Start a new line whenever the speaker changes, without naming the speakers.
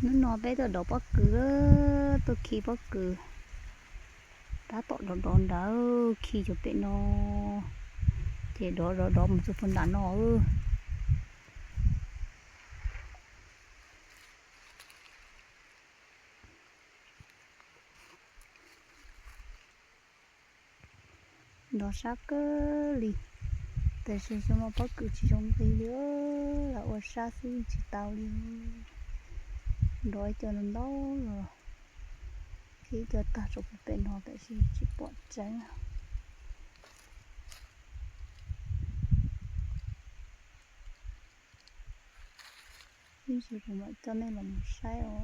nó nó bé tao đổ bắp cửa tôi khi bắp cửa đã tọt đòn đòn đã khi chụp bên nó thì đó một số phần đạn nó nó sắc lìแต่ฉันจะมาพักคือจงไปเยอะแล้วว่าชาซื้อจิตาวลิร้อยจนน้องที่จะตัดจบเป็นหอแต่ฉันจิปวดใจนี่จะรู้ว่าจะไม่ลงใช่หรอ